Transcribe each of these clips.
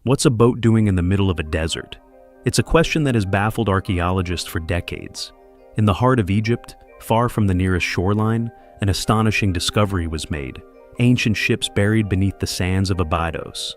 What's a boat doing in the middle of a desert? It's a question that has baffled archaeologists for decades. In the heart of Egypt, far from the nearest shoreline, an astonishing discovery was made: ancient ships buried beneath the sands of Abydos.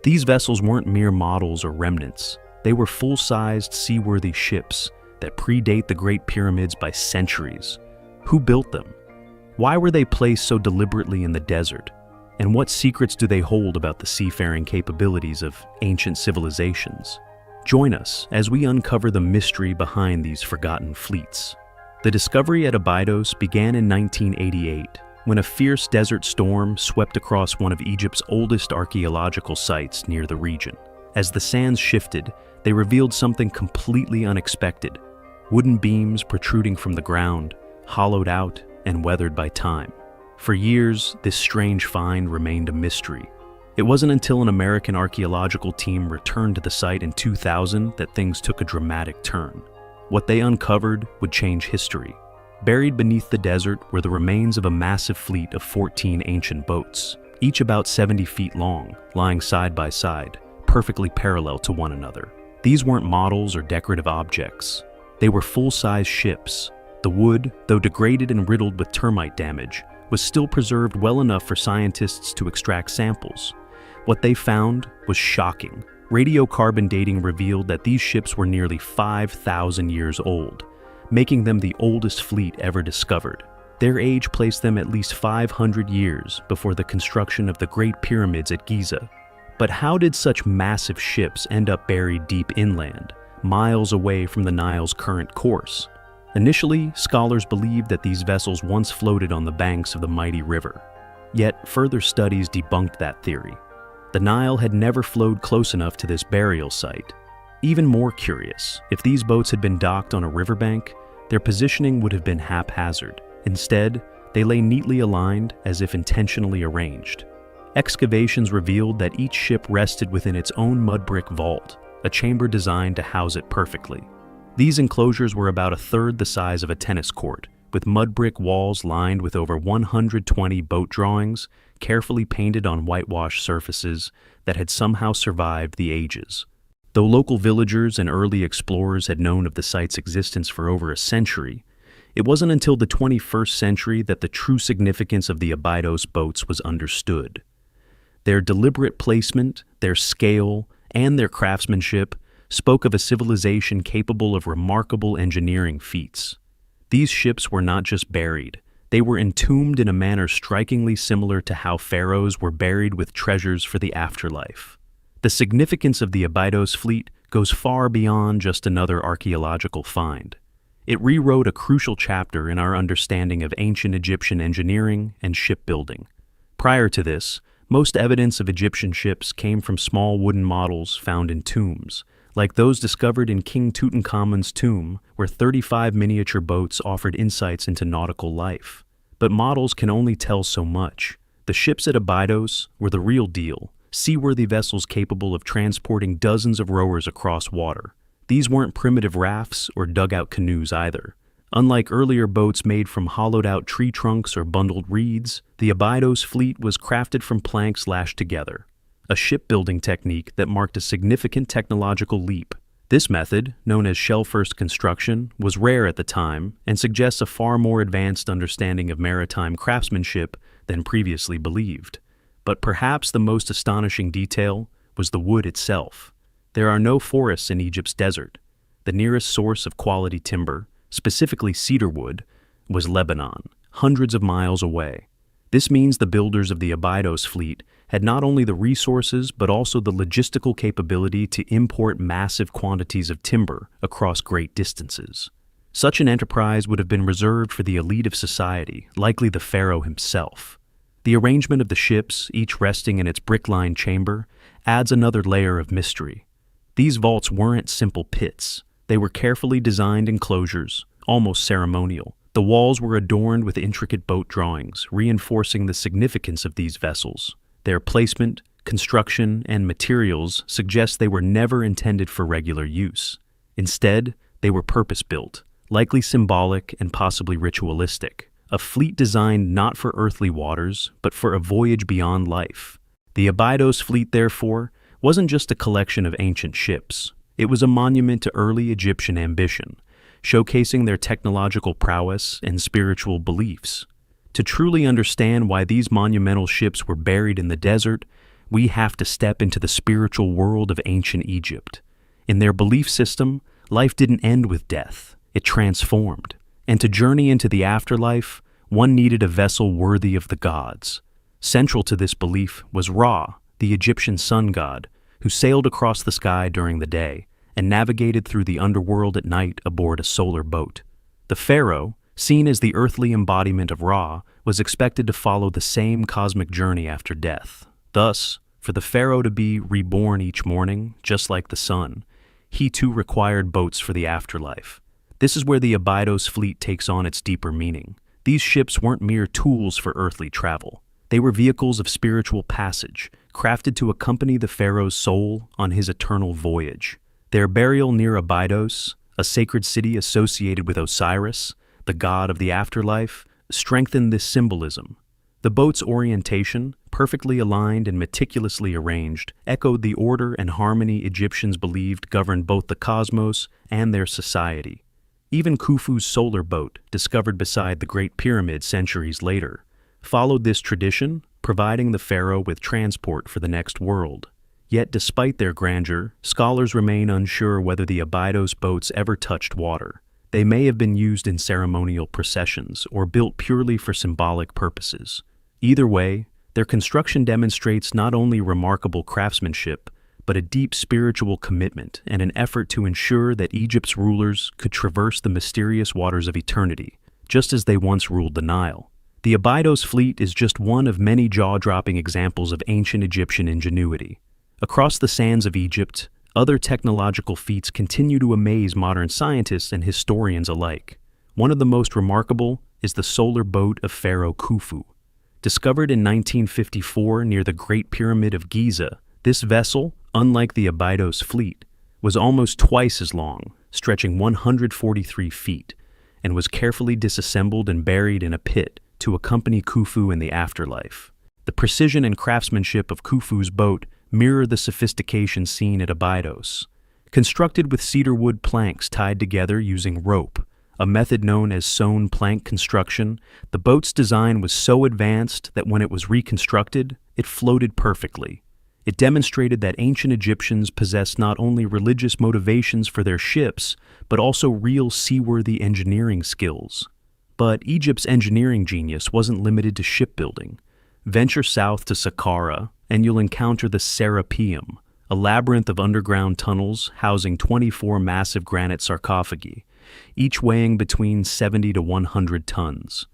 These vessels weren't mere models or remnants. They were full-sized, seaworthy ships that predate the Great Pyramids by centuries. Who built them? Why were they placed so deliberately in the desert? And what secrets do they hold about the seafaring capabilities of ancient civilizations? Join us as we uncover the mystery behind these forgotten fleets. The discovery at Abydos began in 1988, when a fierce desert storm swept across one of Egypt's oldest archaeological sites near the region. As the sands shifted, they revealed something completely unexpected: wooden beams protruding from the ground, hollowed out and weathered by time. For years, this strange find remained a mystery. It wasn't until an American archaeological team returned to the site in 2000 that things took a dramatic turn. What they uncovered would change history. Buried beneath the desert were the remains of a massive fleet of 14 ancient boats, each about 70 feet long, lying side by side, perfectly parallel to one another. These weren't models or decorative objects. They were full-size ships. The wood, though degraded and riddled with termite damage, was still preserved well enough for scientists to extract samples. What they found was shocking. Radiocarbon dating revealed that these ships were nearly 5,000 years old, making them the oldest fleet ever discovered. Their age placed them at least 500 years before the construction of the Great Pyramids at Giza. But how did such massive ships end up buried deep inland, miles away from the Nile's current course? Initially, scholars believed that these vessels once floated on the banks of the mighty river. Yet, further studies debunked that theory. The Nile had never flowed close enough to this burial site. Even more curious, if these boats had been docked on a riverbank, their positioning would have been haphazard. Instead, they lay neatly aligned as if intentionally arranged. Excavations revealed that each ship rested within its own mud brick vault, a chamber designed to house it perfectly. These enclosures were about a third the size of a tennis court, with mud brick walls lined with over 120 boat drawings, carefully painted on whitewashed surfaces that had somehow survived the ages. Though local villagers and early explorers had known of the site's existence for over a century, it wasn't until the 21st century that the true significance of the Abydos boats was understood. Their deliberate placement, their scale, and their craftsmanship spoke of a civilization capable of remarkable engineering feats. These ships were not just buried, they were entombed in a manner strikingly similar to how pharaohs were buried with treasures for the afterlife. The significance of the Abydos fleet goes far beyond just another archaeological find. It rewrote a crucial chapter in our understanding of ancient Egyptian engineering and shipbuilding. Prior to this, most evidence of Egyptian ships came from small wooden models found in tombs, like those discovered in King Tutankhamun's tomb, where 35 miniature boats offered insights into nautical life. But models can only tell so much. The ships at Abydos were the real deal, seaworthy vessels capable of transporting dozens of rowers across water. These weren't primitive rafts or dugout canoes either. Unlike earlier boats made from hollowed-out tree trunks or bundled reeds, the Abydos fleet was crafted from planks lashed together, a shipbuilding technique that marked a significant technological leap. This method, known as shell-first construction, was rare at the time and suggests a far more advanced understanding of maritime craftsmanship than previously believed. But perhaps the most astonishing detail was the wood itself. There are no forests in Egypt's desert. The nearest source of quality timber, specifically cedar wood, was Lebanon, hundreds of miles away. This means the builders of the Abydos fleet had not only the resources but also the logistical capability to import massive quantities of timber across great distances. Such an enterprise would have been reserved for the elite of society, likely the pharaoh himself. The arrangement of the ships, each resting in its brick-lined chamber, adds another layer of mystery. These vaults weren't simple pits. They were carefully designed enclosures, almost ceremonial. The walls were adorned with intricate boat drawings, reinforcing the significance of these vessels. Their placement, construction, and materials suggest they were never intended for regular use. Instead, they were purpose-built, likely symbolic and possibly ritualistic. A fleet designed not for earthly waters, but for a voyage beyond life. The Abydos fleet, therefore, wasn't just a collection of ancient ships. It was a monument to early Egyptian ambition, showcasing their technological prowess and spiritual beliefs. To truly understand why these monumental ships were buried in the desert, we have to step into the spiritual world of ancient Egypt. In their belief system, life didn't end with death, it transformed. And to journey into the afterlife, one needed a vessel worthy of the gods. Central to this belief was Ra, the Egyptian sun god, who sailed across the sky during the day and navigated through the underworld at night aboard a solar boat. The pharaoh, seen as the earthly embodiment of Ra, was expected to follow the same cosmic journey after death. Thus, for the pharaoh to be reborn each morning, just like the sun, he too required boats for the afterlife. This is where the Abydos Fleet takes on its deeper meaning. These ships weren't mere tools for earthly travel. They were vehicles of spiritual passage, crafted to accompany the pharaoh's soul on his eternal voyage. Their burial near Abydos, a sacred city associated with Osiris, the god of the afterlife, strengthened this symbolism. The boat's orientation, perfectly aligned and meticulously arranged, echoed the order and harmony Egyptians believed governed both the cosmos and their society. Even Khufu's solar boat, discovered beside the Great Pyramid centuries later, followed this tradition, providing the pharaoh with transport for the next world. Yet despite their grandeur, scholars remain unsure whether the Abydos boats ever touched water. They may have been used in ceremonial processions or built purely for symbolic purposes. Either way, their construction demonstrates not only remarkable craftsmanship, but a deep spiritual commitment and an effort to ensure that Egypt's rulers could traverse the mysterious waters of eternity, just as they once ruled the Nile. The Abydos Fleet is just one of many jaw-dropping examples of ancient Egyptian ingenuity. Across the sands of Egypt, other technological feats continue to amaze modern scientists and historians alike. One of the most remarkable is the solar boat of Pharaoh Kufu. Discovered in 1954 near the Great Pyramid of Giza, this vessel, unlike the Abydos Fleet, was almost twice as long, stretching 143 feet, and was carefully disassembled and buried in a pit to accompany Khufu in the afterlife. The precision and craftsmanship of Khufu's boat mirror the sophistication seen at Abydos. Constructed with cedar wood planks tied together using rope, a method known as sewn plank construction, the boat's design was so advanced that when it was reconstructed, it floated perfectly. It demonstrated that ancient Egyptians possessed not only religious motivations for their ships, but also real seaworthy engineering skills. But Egypt's engineering genius wasn't limited to shipbuilding. Venture south to Saqqara, and you'll encounter the Serapeum, a labyrinth of underground tunnels housing 24 massive granite sarcophagi, each weighing between 70 to 100 tons.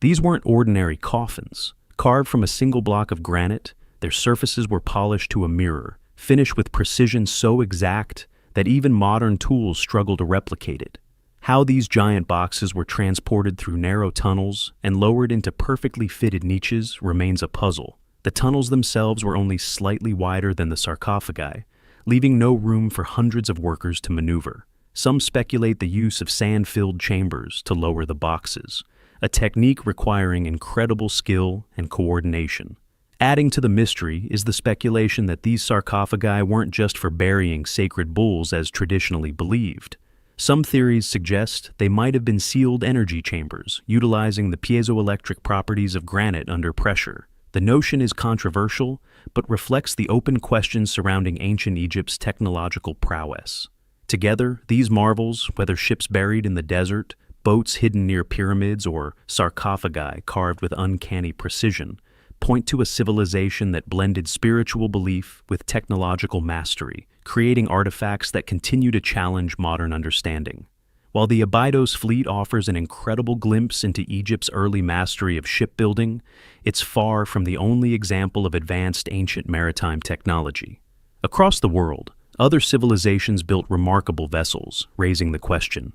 These weren't ordinary coffins. Carved from a single block of granite, their surfaces were polished to a mirror, finished with precision so exact that even modern tools struggle to replicate it. How these giant boxes were transported through narrow tunnels and lowered into perfectly fitted niches remains a puzzle. The tunnels themselves were only slightly wider than the sarcophagi, leaving no room for hundreds of workers to maneuver. Some speculate the use of sand-filled chambers to lower the boxes, a technique requiring incredible skill and coordination. Adding to the mystery is the speculation that these sarcophagi weren't just for burying sacred bulls as traditionally believed. Some theories suggest they might have been sealed energy chambers, utilizing the piezoelectric properties of granite under pressure. The notion is controversial, but reflects the open questions surrounding ancient Egypt's technological prowess. Together, these marvels, whether ships buried in the desert, boats hidden near pyramids, or sarcophagi carved with uncanny precision, point to a civilization that blended spiritual belief with technological mastery, creating artifacts that continue to challenge modern understanding. While the Abydos Fleet offers an incredible glimpse into Egypt's early mastery of shipbuilding, it's far from the only example of advanced ancient maritime technology. Across the world, other civilizations built remarkable vessels, raising the question,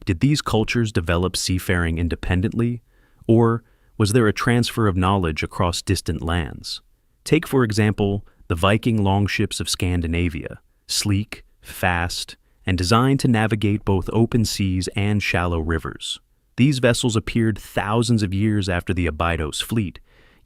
did these cultures develop seafaring independently, or was there a transfer of knowledge across distant lands? Take, for example, the Viking longships of Scandinavia, sleek, fast, and designed to navigate both open seas and shallow rivers. These vessels appeared thousands of years after the Abydos Fleet,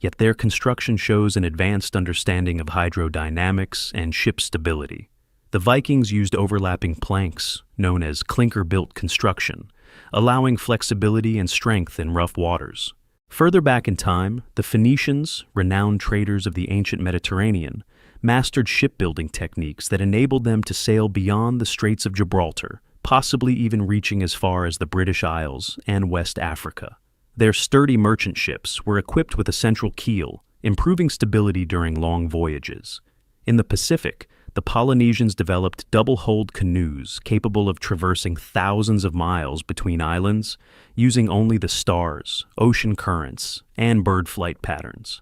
yet their construction shows an advanced understanding of hydrodynamics and ship stability. The Vikings used overlapping planks, known as clinker-built construction, allowing flexibility and strength in rough waters. Further back in time, the Phoenicians, renowned traders of the ancient Mediterranean, mastered shipbuilding techniques that enabled them to sail beyond the Straits of Gibraltar, possibly even reaching as far as the British Isles and West Africa. Their sturdy merchant ships were equipped with a central keel, improving stability during long voyages. In the Pacific, the Polynesians developed double-hulled canoes capable of traversing thousands of miles between islands using only the stars, ocean currents, and bird flight patterns.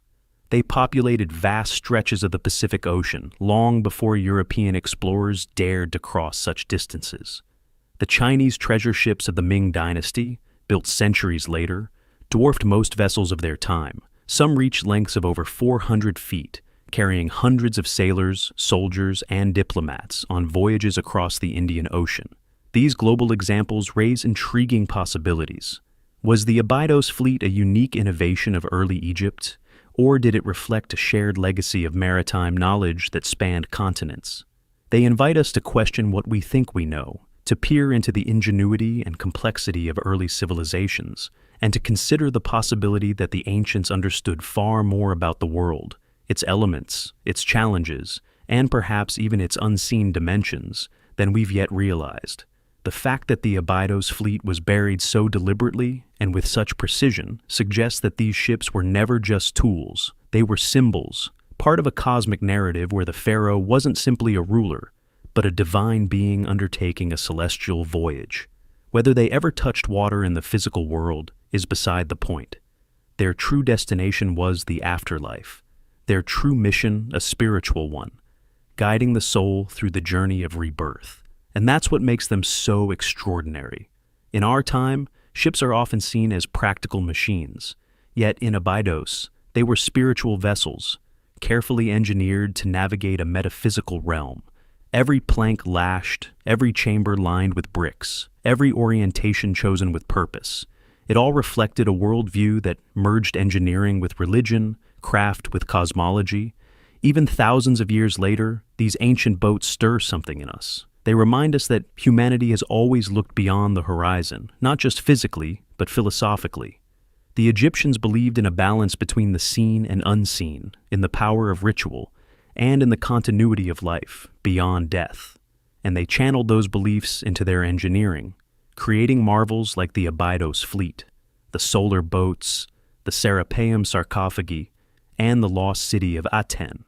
They populated vast stretches of the Pacific Ocean long before European explorers dared to cross such distances. The Chinese treasure ships of the Ming Dynasty, built centuries later, dwarfed most vessels of their time. Some reached lengths of over 400 feet, carrying hundreds of sailors, soldiers, and diplomats on voyages across the Indian Ocean. These global examples raise intriguing possibilities. Was the Abydos Fleet a unique innovation of early Egypt, or did it reflect a shared legacy of maritime knowledge that spanned continents? They invite us to question what we think we know, to peer into the ingenuity and complexity of early civilizations, and to consider the possibility that the ancients understood far more about the world, its elements, its challenges, and perhaps even its unseen dimensions, than we've yet realized. The fact that the Abydos fleet was buried so deliberately and with such precision suggests that these ships were never just tools. They were symbols, part of a cosmic narrative where the pharaoh wasn't simply a ruler, but a divine being undertaking a celestial voyage. Whether they ever touched water in the physical world is beside the point. Their true destination was the afterlife. Their true mission, a spiritual one, guiding the soul through the journey of rebirth. And that's what makes them so extraordinary. In our time, ships are often seen as practical machines, yet in Abydos, they were spiritual vessels, carefully engineered to navigate a metaphysical realm. Every plank lashed, every chamber lined with bricks, every orientation chosen with purpose. It all reflected a worldview that merged engineering with religion, craft with cosmology. Even thousands of years later, these ancient boats stir something in us. They remind us that humanity has always looked beyond the horizon, not just physically, but philosophically. The Egyptians believed in a balance between the seen and unseen, in the power of ritual, and in the continuity of life, beyond death. And they channeled those beliefs into their engineering, creating marvels like the Abydos Fleet, the solar boats, the Sarcophagi, and the lost city of Aten.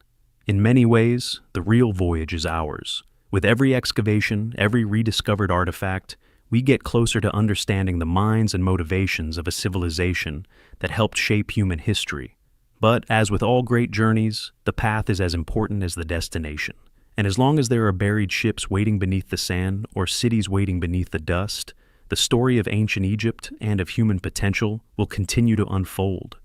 In many ways, the real voyage is ours. With every excavation, every rediscovered artifact, we get closer to understanding the minds and motivations of a civilization that helped shape human history. But as with all great journeys, the path is as important as the destination. And as long as there are buried ships waiting beneath the sand or cities waiting beneath the dust, the story of ancient Egypt and of human potential will continue to unfold.